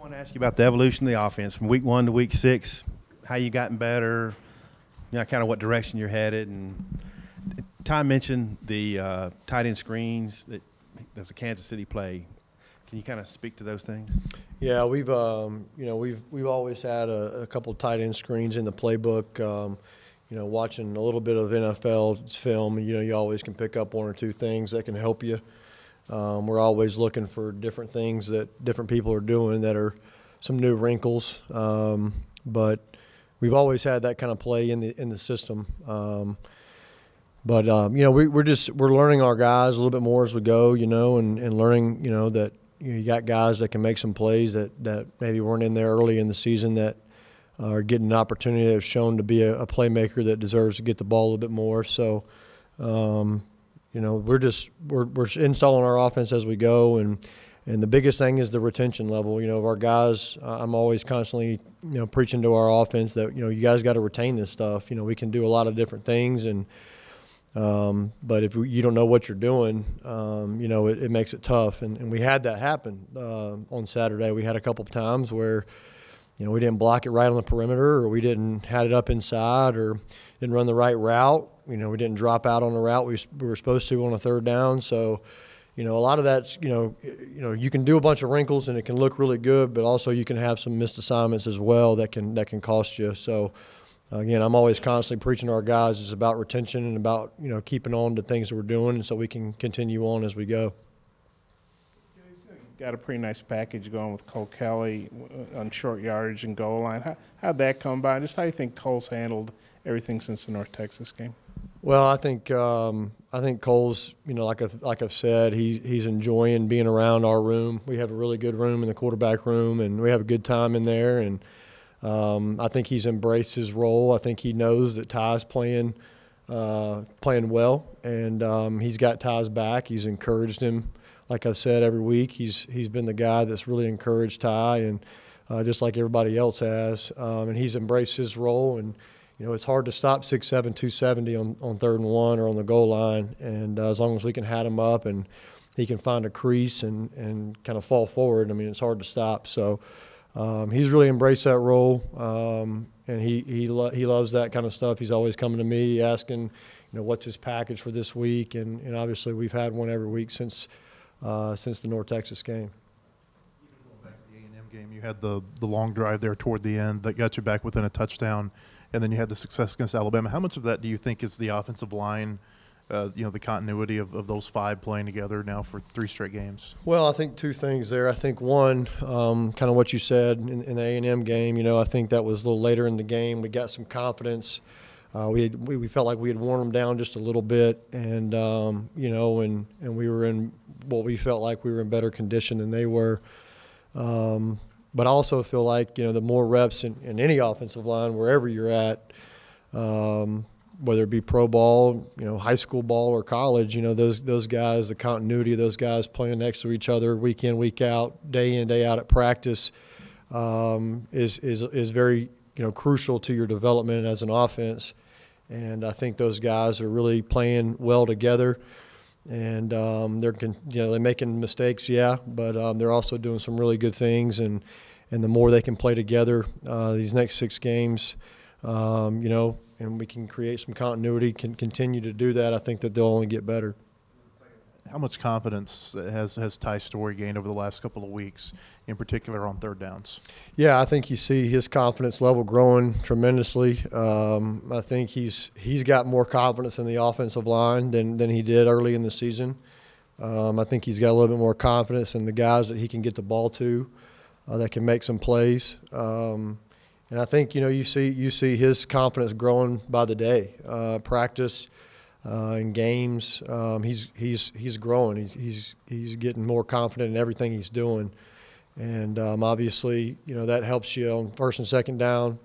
want to ask you about the evolution of the offense from week 1 to week 6, how you gotten better, kind of what direction you're headed. And Ty mentioned the tight end screens that was a Kansas City play. Can you kind of speak to those things? Yeah, we've always had a couple of tight end screens in the playbook. Watching a little bit of NFL film, you always can pick up one or two things that can help you. We're always looking for different things that different people are doing that are some new wrinkles. But we've always had that kind of play in the system. We're learning our guys a little bit more as we go, and learning, that you got guys that can make some plays that maybe weren't in there early in the season that are getting an opportunity that have shown to be a playmaker that deserves to get the ball a little bit more. So, we're installing our offense as we go, and the biggest thing is the retention level. Of our guys, I'm always constantly, preaching to our offense that, you guys got to retain this stuff. We can do a lot of different things, and but if you don't know what you're doing, it makes it tough. And we had that happen on Saturday. We had a couple of times where, we didn't block it right on the perimeter, or we didn't had it up inside, or didn't run the right route. We didn't drop out on the route we were supposed to on a third down. So, a lot of that's, you can do a bunch of wrinkles and it can look really good, but also you can have some missed assignments as well that can cost you. So, again, I'm always constantly preaching to our guys. It's about retention and about, keeping on to things that we're doing, and so we can continue on as we go. Got a pretty nice package going with Cole Kelly on short yardage and goal line. How'd that come by? Just how do you think Cole's handled everything since the North Texas game? Well, I think Cole's, like I've said, he's enjoying being around our room. We have a really good room in the quarterback room, and we have a good time in there. And I think he's embraced his role. I think he knows that Ty's playing well, and he's got Ty's back. He's encouraged him. Like I said, every week he's been the guy that's really encouraged Ty, and just like everybody else has. And he's embraced his role. And it's hard to stop 6'7", 270 on 3rd and 1 or on the goal line. And as long as we can hat him up and he can find a crease and kind of fall forward, it's hard to stop. So he's really embraced that role, and he loves that kind of stuff. He's always coming to me asking, what's his package for this week, and obviously we've had one every week since the North Texas game. Even going back to the A&M game, you had the long drive there toward the end that got you back within a touchdown, and then you had the success against Alabama. How much of that do you think is the offensive line, the continuity of those 5 playing together now for 3 straight games? Well, I think 2 things there. I think one, kind of what you said in the A&M game, I think that was a little later in the game. We got some confidence. We felt like we had worn them down just a little bit, and and we were in what we felt like we were in better condition than they were. But I also feel like, the more reps in any offensive line, wherever you're at, whether it be pro ball, high school ball or college, those guys, the continuity of those guys playing next to each other week in, week out, day in, day out at practice is very, crucial to your development as an offense. And I think those guys are really playing well together. And they're making mistakes, yeah, but they're also doing some really good things. And the more they can play together these next 6 games, and we can create some continuity, can continue to do that, I think that they'll only get better. How much confidence has Ty Story gained over the last couple of weeks, in particular on 3rd downs? Yeah, I think you see his confidence level growing tremendously. I think he's got more confidence in the offensive line than he did early in the season. I think he's got a little bit more confidence in the guys that he can get the ball to that can make some plays. And I think, you see his confidence growing by the day. Practice, in games, he's growing. He's getting more confident in everything he's doing, and obviously, that helps you on 1st and 2nd down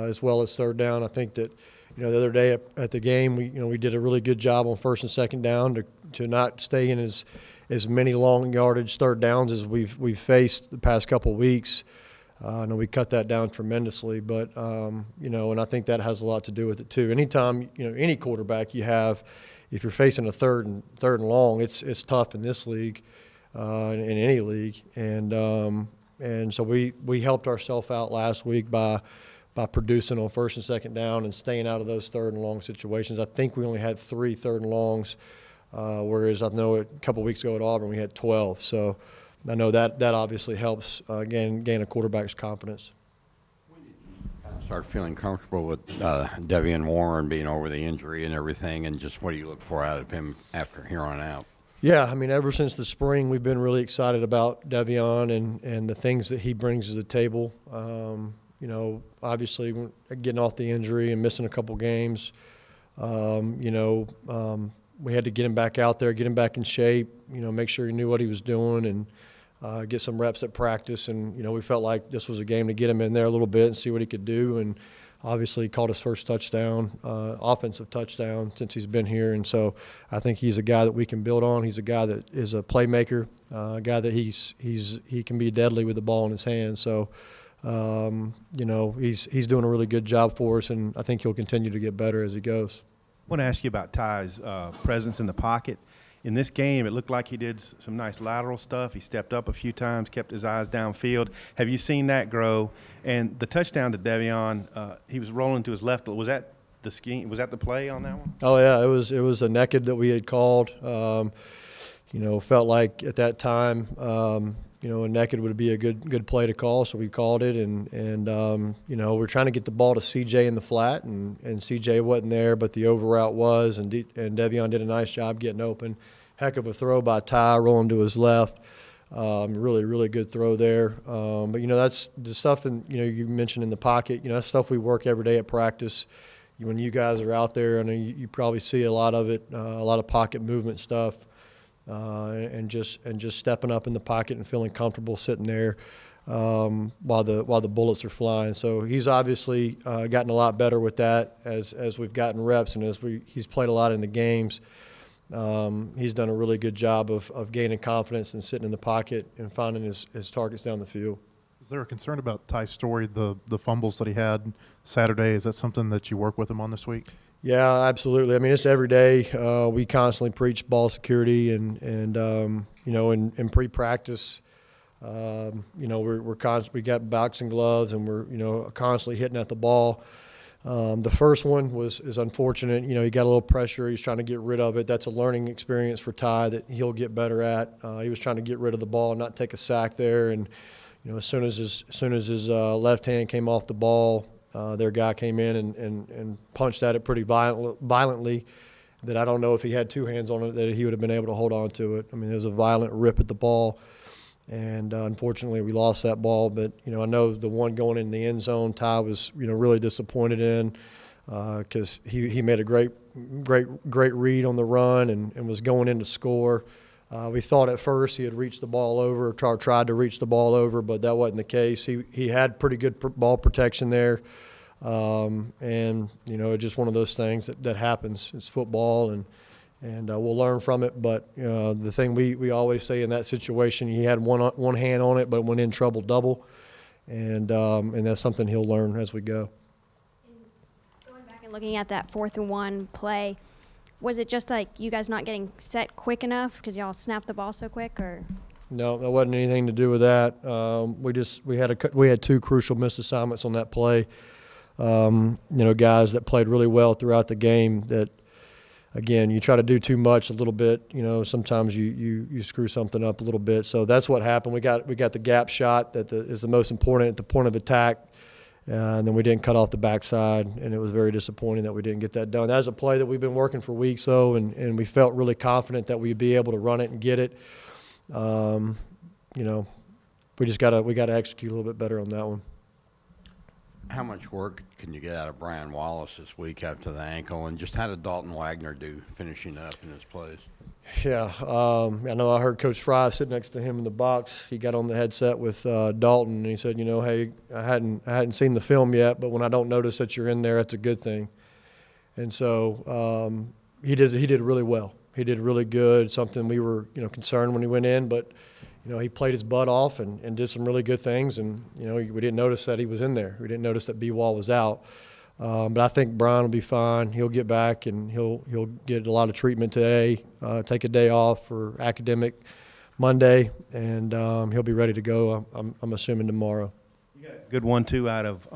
as well as 3rd down. I think that, the other day at the game, we did a really good job on 1st and 2nd down to not stay in as many long yardage 3rd downs as we've faced the past couple of weeks. I know we cut that down tremendously, but, and I think that has a lot to do with it too. Anytime, any quarterback you have, if you're facing a third and long, it's tough in this league, in any league. And, and so we helped ourselves out last week by producing on first and second down and staying out of those third and long situations. I think we only had 3 third and longs, whereas I know a couple weeks ago at Auburn we had 12. So I know that obviously helps gain a quarterback's confidence. Start feeling comfortable with Devion Warren being over the injury and everything, and just what do you look for out of him after here on out? Yeah, I mean, ever since the spring, we've been really excited about Devion and the things that he brings to the table. You know, obviously getting off the injury and missing a couple games, you know, we had to get him back out there, get him back in shape, you know, make sure he knew what he was doing and get some reps at practice. And, you know, we felt like this was a game to get him in there a little bit and see what he could do. And obviously he caught his first touchdown, offensive touchdown since he's been here. And so I think he's a guy that we can build on. He's a guy that is a playmaker, a guy that he can be deadly with the ball in his hands. So, you know, he's doing a really good job for us, and I think he'll continue to get better as he goes. I want to ask you about Ty's presence in the pocket. In this game, it looked like he did some nice lateral stuff. He stepped up a few times, kept his eyes downfield. Have you seen that grow? And the touchdown to Devion, he was rolling to his left. Was that the scheme? Was that the play on that one? Oh yeah, it was a naked that we had called. You know, felt like at that time, you know, a naked would be a good play to call, so we called it. And you know, we're trying to get the ball to CJ in the flat, and CJ wasn't there, but the over route was, and Devion did a nice job getting open. Heck of a throw by Ty, rolling to his left. Really good throw there. But you know, that's the stuff, and you know, you mentioned in the pocket. You know, that's stuff we work every day at practice. When you guys are out there, I know you probably see a lot of it, a lot of pocket movement stuff. And just stepping up in the pocket and feeling comfortable sitting there while the bullets are flying. So he's obviously gotten a lot better with that as we've gotten reps and as he's played a lot in the games. He's done a really good job of gaining confidence and sitting in the pocket and finding his targets down the field. Is there a concern about Ty Story, the fumbles that he had Saturday? Is that something that you work with him on this week? Yeah, absolutely. I mean, it's every day. We constantly preach ball security, and you know, in pre-practice, you know, we got boxing gloves, and we're, you know, constantly hitting at the ball. The first one is unfortunate. You know, he got a little pressure. He's trying to get rid of it. That's a learning experience for Ty that he'll get better at. He was trying to get rid of the ball and not take a sack there, and you know, as soon as his left hand came off the ball, their guy came in and punched at it pretty violently, that I don't know if he had 2 hands on it that he would have been able to hold on to it. I mean, there was a violent rip at the ball, and unfortunately we lost that ball. But, you know, I know the one going in the end zone, Ty was, you know, really disappointed in, because he made a great read on the run and was going in to score. We thought at first he had reached the ball over, tried to reach the ball over, but that wasn't the case. He had pretty good ball protection there, and you know, it's just one of those things that happens. It's football, and we'll learn from it. But the thing we always say in that situation, he had one hand on it, but went in trouble double, and that's something he'll learn as we go. Going back and looking at that 4th and 1 play, was it just like you guys not getting set quick enough because y'all snapped the ball so quick, or? No, that wasn't anything to do with that. We had 2 crucial missed assignments on that play. You know, guys that played really well throughout the game. That, again, you try to do too much a little bit. You know, sometimes you screw something up a little bit. So that's what happened. We got the gap shot that is the most important at the point of attack. And then we didn't cut off the backside, and it was very disappointing that we didn't get that done. That was a play that we've been working for weeks, though, and we felt really confident that we'd be able to run it and get it. You know, we gotta execute a little bit better on that one. How much work can you get out of Brian Wallace this week after the ankle, and just how did Dalton Wagner do finishing up in his plays? Yeah, I know I heard Coach Fry sitting next to him in the box. He got on the headset with Dalton, and he said, you know, hey, I hadn't seen the film yet, but when I don't notice that you're in there, that's a good thing. And so he did really well. He did really good, something we were, you know, concerned when he went in, but, you know, he played his butt off and did some really good things, and, you know, we didn't notice that he was in there. We didn't notice that B-Wall was out. But I think Brian will be fine. He'll get back, and he'll get a lot of treatment today, take a day off for academic Monday, and he'll be ready to go. I'm assuming tomorrow. Good 1-2 out of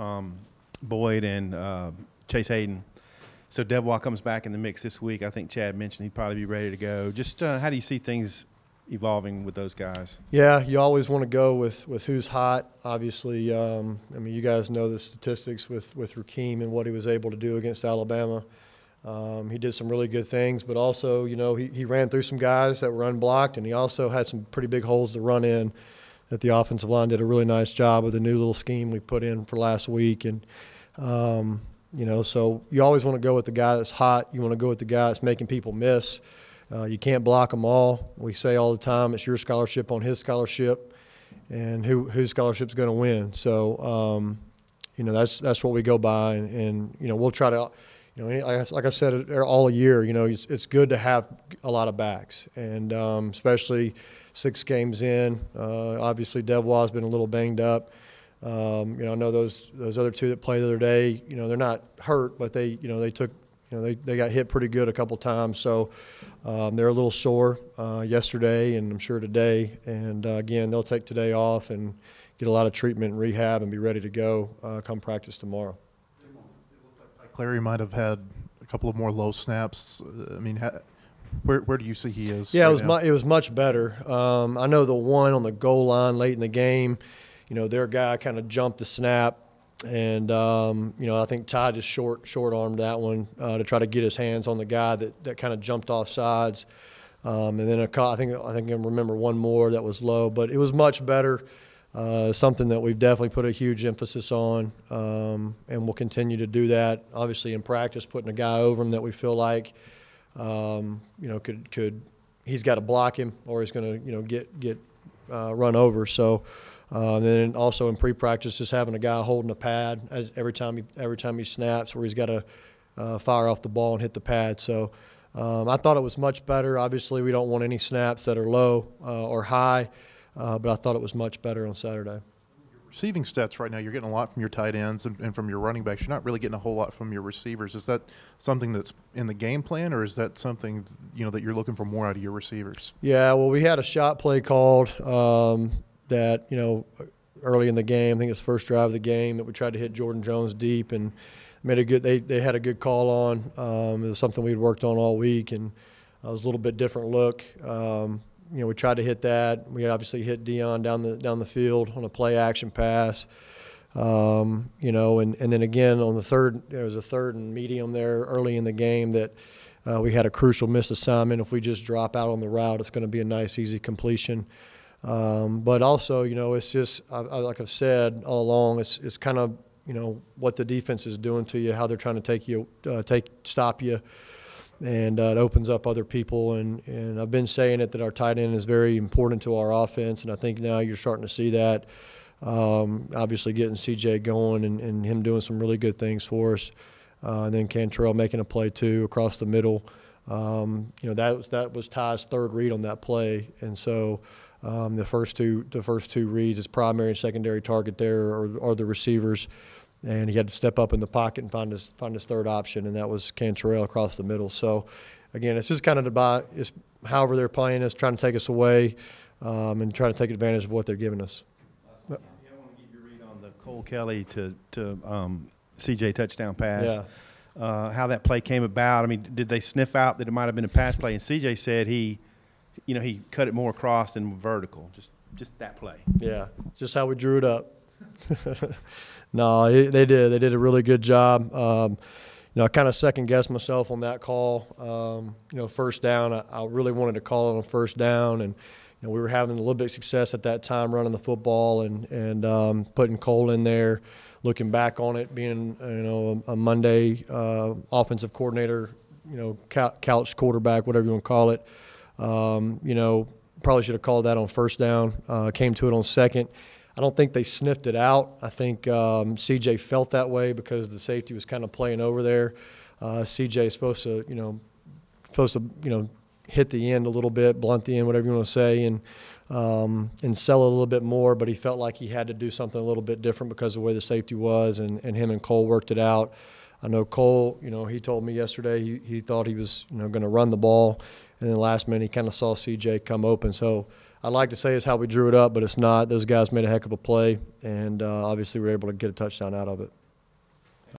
Boyd and Chase Hayden. So Devois comes back in the mix this week. I think Chad mentioned he'd probably be ready to go. Just how do you see things evolving with those guys? Yeah, you always want to go with who's hot. Obviously, I mean, you guys know the statistics with Rakeem and what he was able to do against Alabama. He did some really good things, but also, you know, he ran through some guys that were unblocked, and he also had some pretty big holes to run in that the offensive line did a really nice job with the new little scheme we put in for last week. And, you know, so you always want to go with the guy that's hot. You want to go with the guy that's making people miss. You can't block them all. We say all the time, it's your scholarship on his scholarship, and whose scholarship's going to win. So, you know, that's what we go by, and you know, we'll try to, you know, like I said all year, you know, it's good to have a lot of backs, and especially 6 games in. Obviously, Devois has been a little banged up. You know, I know those other 2 that played the other day, you know, they're not hurt, but they got hit pretty good a couple times. So they're a little sore yesterday, and I'm sure today. And again, they'll take today off and get a lot of treatment and rehab and be ready to go come practice tomorrow. Clary might have had a couple of more low snaps. I mean, where do you see he is? Yeah, right it was much better. I know the one on the goal line late in the game, you know, their guy kind of jumped the snap, and you know, I think Ty just short armed that one to try to get his hands on the guy that kind of jumped off sides. And then I think I remember one more that was low, but it was much better. Something that we've definitely put a huge emphasis on, and we'll continue to do that. Obviously, in practice, putting a guy over him that we feel like, you know, could he's got to block him, or he's going to, you know, get run over. So, and then also in pre-practice, just having a guy holding a pad every time he snaps, where he's got to fire off the ball and hit the pad. So, I thought it was much better. Obviously, we don't want any snaps that are low or high. But I thought it was much better on Saturday. Receiving stats right now, you're getting a lot from your tight ends and from your running backs. You're not really getting a whole lot from your receivers. Is that something that's in the game plan, or is that something, you know, that you're looking for more out of your receivers? Yeah, well, we had a shot play called that, you know, early in the game. I think it was the first drive of the game that we tried to hit Jordan Jones deep and made a good. They had a good call on. It was something we'd worked on all week, and it was a little bit different look. You know, we tried to hit that. We obviously hit Dion down the field on a play action pass. You know, and then again on the third, there was a third and medium there early in the game that we had a crucial miss assignment. If we just drop out on the route, it's going to be a nice, easy completion. But also, you know, it's just like I've said all along, it's kind of, you know, what the defense is doing to you, how they're trying to stop you. And it opens up other people, and I've been saying it that our tight end is very important to our offense, and I think now you're starting to see that. Obviously getting CJ going and him doing some really good things for us, and then Cantrell making a play too across the middle. You know, that was Ty's third read on that play, and so the first two reads, his primary and secondary target there are the receivers. And he had to step up in the pocket and find his third option, and that was Cantrell across the middle. So, again, it's just kind of it's however they're playing us, trying to take us away, and trying to take advantage of what they're giving us. Yeah, I want to give you a read on the Cole Kelly to CJ touchdown pass. Yeah. How that play came about. I mean, did they sniff out that it might have been a pass play? And CJ said he cut it more across than vertical. Just that play. Yeah, just how we drew it up. No, they did. They did a really good job. You know, I kind of second-guessed myself on that call. You know, first down, I really wanted to call it on first down, and you know, we were having a little bit of success at that time running the football and putting Cole in there. Looking back on it, being, you know, a Monday offensive coordinator, you know, couch quarterback, whatever you want to call it. You know, probably should have called that on first down. Came to it on second. I don't think they sniffed it out. I think CJ felt that way because the safety was kind of playing over there. CJ is supposed to, you know, hit the end a little bit, blunt the end, whatever you want to say, and sell it a little bit more. But he felt like he had to do something a little bit different because of the way the safety was, and him and Cole worked it out. I know Cole, you know, he told me yesterday he thought he was, you know, going to run the ball, and then last minute he kind of saw CJ come open. So I'd like to say it's how we drew it up, but it's not. Those guys made a heck of a play, and obviously we were able to get a touchdown out of it.